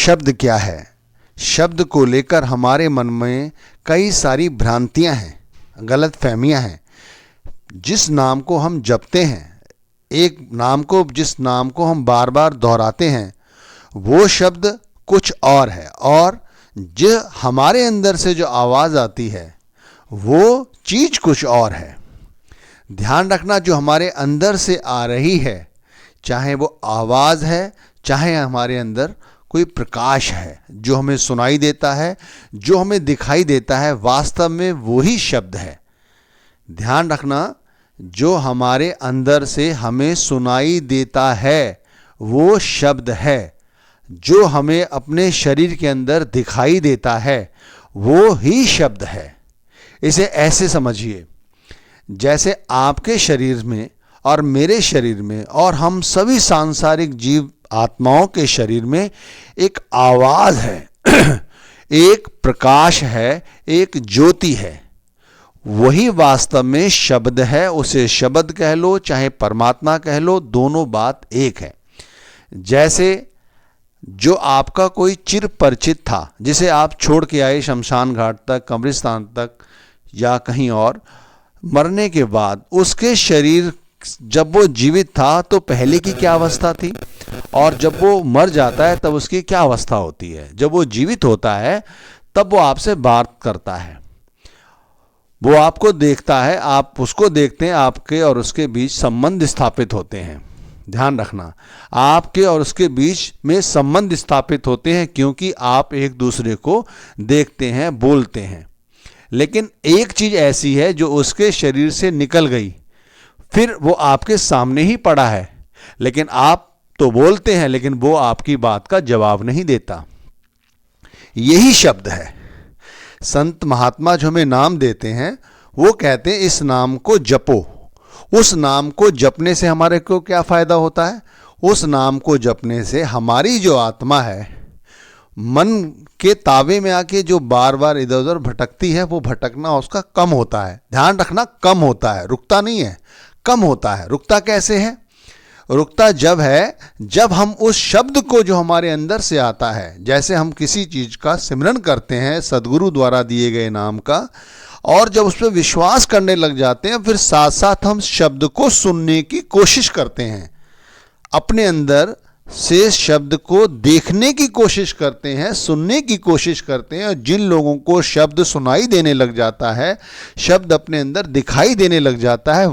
शब्द क्या है? शब्द को लेकर हमारे मन में कई सारी भ्रांतियां हैं, गलत फहमियां हैं। जिस नाम को हम जपते हैं, जिस नाम को हम बार बार दोहराते हैं, वो शब्द कुछ और है, और जो हमारे अंदर से जो आवाज़ आती है वो चीज़ कुछ और है। ध्यान रखना, जो हमारे अंदर से आ रही है, चाहे वो आवाज़ है, चाहे हमारे अंदर कोई प्रकाश है जो हमें सुनाई देता है, जो हमें दिखाई देता है, वास्तव में वही शब्द है। ध्यान रखना, जो हमारे अंदर से हमें सुनाई देता है वो शब्द है, जो हमें अपने शरीर के अंदर दिखाई देता है वो ही शब्द है। इसे ऐसे समझिए, जैसे आपके शरीर में और मेरे शरीर में और हम सभी सांसारिक जीव आत्माओं के शरीर में एक आवाज़ है, एक प्रकाश है, एक ज्योति है, वही वास्तव में शब्द है। उसे शब्द कह लो चाहे परमात्मा कह लो, दोनों बात एक है। जैसे जो आपका कोई चिर परिचित था, जिसे आप छोड़ के आए शमशान घाट तक, कब्रिस्तान तक या कहीं और, मरने के बाद उसके शरीर जब वो जीवित था तो पहले की क्या अवस्था थी, और जब वो मर जाता है तब उसकी क्या अवस्था होती है। जब वो जीवित होता है तब वो आपसे बात करता है, वो आपको देखता है, आप उसको देखते हैं, आपके और उसके बीच संबंध स्थापित होते हैं। ध्यान रखना, आपके और उसके बीच में संबंध स्थापित होते हैं, क्योंकि आप एक दूसरे को देखते हैं, बोलते हैं। लेकिन एक चीज़ ऐसी है जो उसके शरीर से निकल गई, फिर वो आपके सामने ही पड़ा है, लेकिन आप तो बोलते हैं, लेकिन वो आपकी बात का जवाब नहीं देता। यही शब्द है। संत महात्मा जो हमें नाम देते हैं वो कहते हैं इस नाम को जपो। उस नाम को जपने से हमारे को क्या फ़ायदा होता है? उस नाम को जपने से हमारी जो आत्मा है, मन के तावे में आके जो बार बार इधर उधर भटकती है, वो भटकना उसका कम होता है। ध्यान रखना, कम होता है, रुकता नहीं है, कम होता है। रुकता कैसे है? रुकता जब है जब हम उस शब्द को जो हमारे अंदर से आता है, जैसे हम किसी चीज़ का सिमरन करते हैं सदगुरु द्वारा दिए गए नाम का, और जब उस पर विश्वास करने लग जाते हैं, फिर साथ साथ हम शब्द को सुनने की कोशिश करते हैं, अपने अंदर से शब्द को देखने की कोशिश करते हैं, सुनने की कोशिश करते हैं। और जिन लोगों को शब्द सुनाई देने लग जाता है, शब्द अपने अंदर दिखाई देने लग जाता है,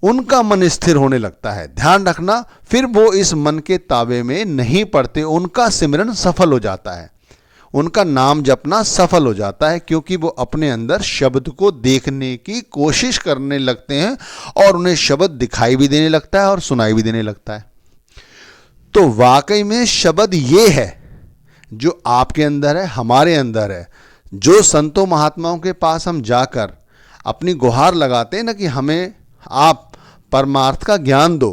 उनका मन स्थिर होने लगता है। ध्यान रखना, फिर वो इस मन के ताबे में नहीं पड़ते, उनका सिमरन सफल हो जाता है, उनका नाम जपना सफल हो जाता है, क्योंकि वो अपने अंदर शब्द को देखने की कोशिश करने लगते हैं और उन्हें शब्द दिखाई भी देने लगता है और सुनाई भी देने लगता है। तो वाकई में शब्द ये है जो आपके अंदर है, हमारे अंदर है। जो संतों महात्माओं के पास हम जाकर अपनी गुहार लगाते हैं ना कि हमें आप परमार्थ का ज्ञान दो,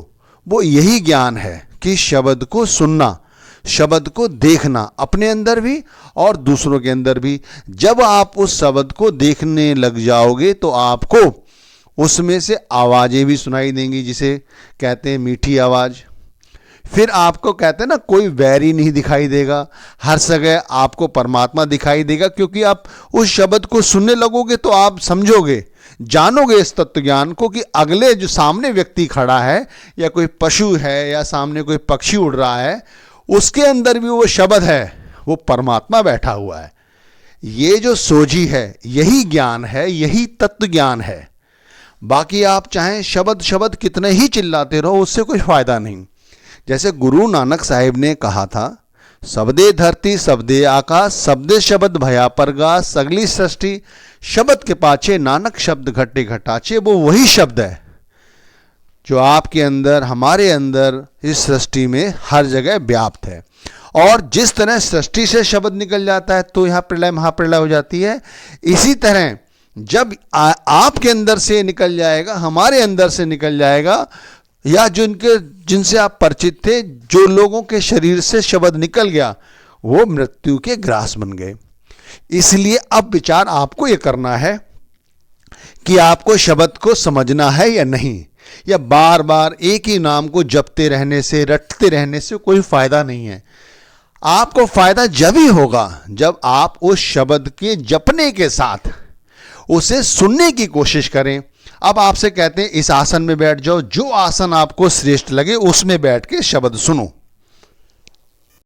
वो यही ज्ञान है कि शब्द को सुनना, शब्द को देखना, अपने अंदर भी और दूसरों के अंदर भी। जब आप उस शब्द को देखने लग जाओगे तो आपको उसमें से आवाज़ें भी सुनाई देंगी, जिसे कहते हैं मीठी आवाज़। फिर आपको कहते हैं ना, कोई वैरी नहीं दिखाई देगा, हर जगह आपको परमात्मा दिखाई देगा, क्योंकि आप उस शब्द को सुनने लगोगे तो आप समझोगे, जानोगे इस तत्व ज्ञान को कि अगले जो सामने व्यक्ति खड़ा है, या कोई पशु है, या सामने कोई पक्षी उड़ रहा है, उसके अंदर भी वो शब्द है, वो परमात्मा बैठा हुआ है। ये जो सोझी है, यही ज्ञान है, यही तत्व ज्ञान है। बाकी आप चाहें शब्द शब्द कितने ही चिल्लाते रहो, उससे कोई फायदा नहीं। जैसे गुरु नानक साहिब ने कहा था, शब्दे धरती शब्दे आकाश, शब्दे शब्द भया परगा, सगली सृष्टि शब्द के पाछे, नानक शब्द घटे घटाचे। वो वही शब्द है जो आपके अंदर, हमारे अंदर, इस सृष्टि में हर जगह व्याप्त है। और जिस तरह सृष्टि से शब्द निकल जाता है तो यहाँ प्रलय महाप्रलय हो जाती है, इसी तरह जब आपके अंदर से निकल जाएगा, हमारे अंदर से निकल जाएगा, या जिनसे आप परिचित थे, जो लोगों के शरीर से शब्द निकल गया, वो मृत्यु के ग्रास बन गए। इसलिए अब विचार आपको ये करना है कि आपको शब्द को समझना है या नहीं, या बार बार एक ही नाम को जपते रहने से, रटते रहने से कोई फायदा नहीं है। आपको फायदा जब ही होगा जब आप उस शब्द के जपने के साथ उसे सुनने की कोशिश करें। अब आपसे कहते हैं इस आसन में बैठ जाओ, जो आसन आपको श्रेष्ठ लगे उसमें बैठ के शब्द सुनो।